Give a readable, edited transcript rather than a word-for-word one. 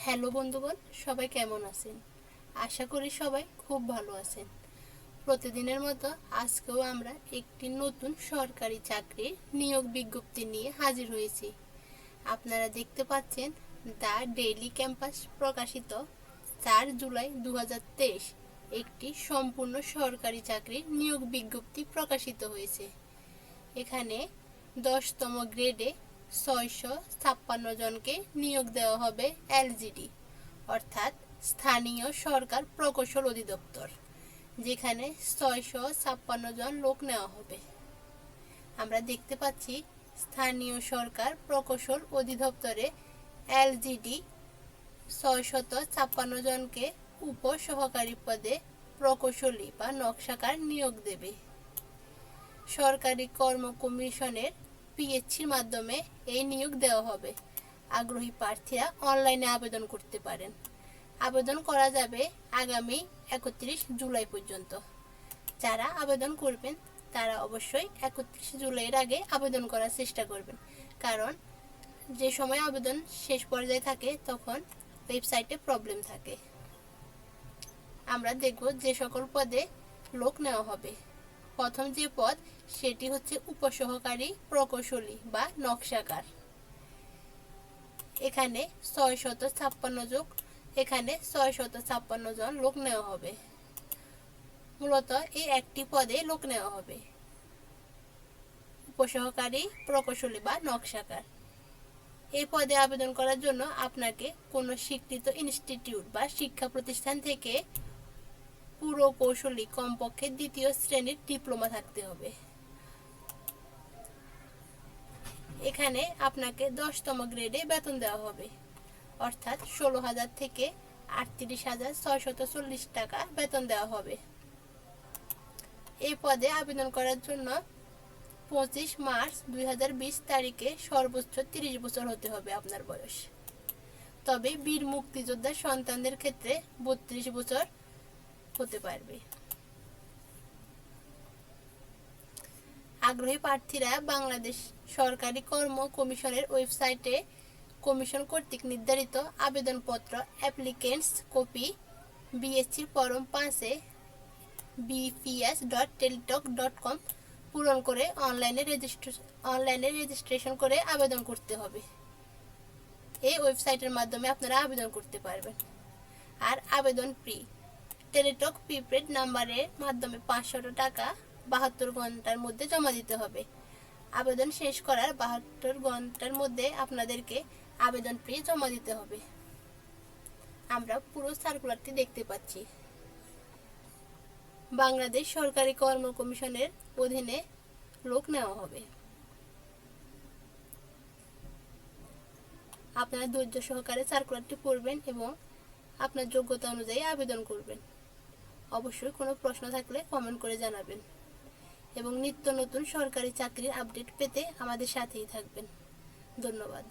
Hello বন্ধুগণ, সবাই কেমন আছেন? আশা করি সবাই খুব ভালো আছেন। প্রতিদিনের মতো আজকেও আমরা একটি নতুন সরকারি চাকরির নিয়োগ বিজ্ঞপ্তি নিয়ে হাজির হয়েছি। আপনারা দেখতে পাচ্ছেন দ্য ডেইলি ক্যাম্পাস প্রকাশিত 4 জুলাই 2023 একটি সম্পূর্ণ সরকারি চাকরির নিয়োগ বিজ্ঞপ্তি প্রকাশিত হয়েছে। এখানে 10তম গ্রেডে 656 জনকে নিয়োগ দেওয়া হবে এলজিডি অর্থাৎ স্থানীয় সরকার প্রকৌশল অধিদপ্তর, যেখানে 656 জন লোক নেওয়া হবে। আমরা দেখতে পাচ্ছি স্থানীয় সরকার প্রকৌশল অধিদপ্তরে এলজিডি 656 জনকে উপসহকারী পদে প্রকৌশলী বা নকশাকার নিয়োগ দেবে। সরকারি কর্ম কমিশনের পিএইচসির মাধ্যমে এই নিয়োগ দেওয়া হবে। আগ্রহী প্রার্থীরা অনলাইনে আবেদন করতে পারেন। আবেদন করা যাবে আগামী 31 জুলাই পর্যন্ত। যারা আবেদন করবেন তারা অবশ্যই 31 জুলাইয়ের আগে আবেদন করার চেষ্টা করবেন, কারণ যে সময় আবেদন শেষ পর্যায়ে থাকে তখন ওয়েবসাইটে প্রবলেম থাকে। আমরা দেখব যে সকল পদে লোক নেওয়া হবে। প্রথম যে পদ সেটি হচ্ছে উপসহকারী প্রকৌশলী বা নকশাকার। এখানে 656 জন লোক নেওয়া হবে। মূলত এই একটি পদে লোক নেওয়া হবে, উপসহকারী প্রকৌশলী বা নকশাকার। এই পদে আবেদন করার জন্য আপনাকে কোনো স্বীকৃত ইনস্টিটিউট বা শিক্ষা প্রতিষ্ঠান থেকে পুরকৌশলী কমপক্ষে 2য় শ্রেণীর ডিপ্লোমা থাকতে হবে। এখানে আপনাকে 10তম গ্রেডে বেতন দেওয়া হবে, অর্থাৎ 16,000 থেকে 38,640 টাকা বেতন দেওয়া হবে। এই পদে আবেদন করার জন্য 25 মার্চ 2020 তারিখে সর্বোচ্চ 30 বছর হতে হবে আপনার বয়স। তবে বীর মুক্তিযোদ্ধার সন্তানদের ক্ষেত্রে 32 বছর হতে পারবে। আগ্রহী প্রার্থীরা বাংলাদেশ সরকারি কর্ম কমিশনের ওয়েবসাইটে কমিশন কর্তৃক নির্ধারিত আবেদনপত্র অ্যাপ্লিকেন্টস কপি বিএসসির ফরম 5-এ bps.teletalk.com পূরণ করে অনলাইনে রেজিস্ট্রেশন করে আবেদন করতে হবে। এই ওয়েবসাইটের মাধ্যমে আপনারা আবেদন করতে পারবেন। আর আবেদন টেলিটক প্রিপেড নাম্বারের মাধ্যমে 500 টাকা 72 ঘন্টার মধ্যে জমা দিতে হবে। আবেদন শেষ করার 72 ঘন্টার মধ্যে আপনাদেরকে আবেদন জমা দিতে হবে। আমরা পুরো সার্কুলারটি দেখতে পাচ্ছি। বাংলাদেশ সরকারি কর্ম কমিশনের অধীনে লোক নেওয়া হবে। আপনারা ধৈর্য সহকারে সার্কুলারটি পড়বেন এবং আপনার যোগ্যতা অনুযায়ী আবেদন করবেন। অবশ্যই কোনো প্রশ্ন থাকলে কমেন্ট করে জানাবেন এবং নিত্য নতুন সরকারি চাকরির আপডেট পেতে আমাদের সাথেই থাকবেন। ধন্যবাদ।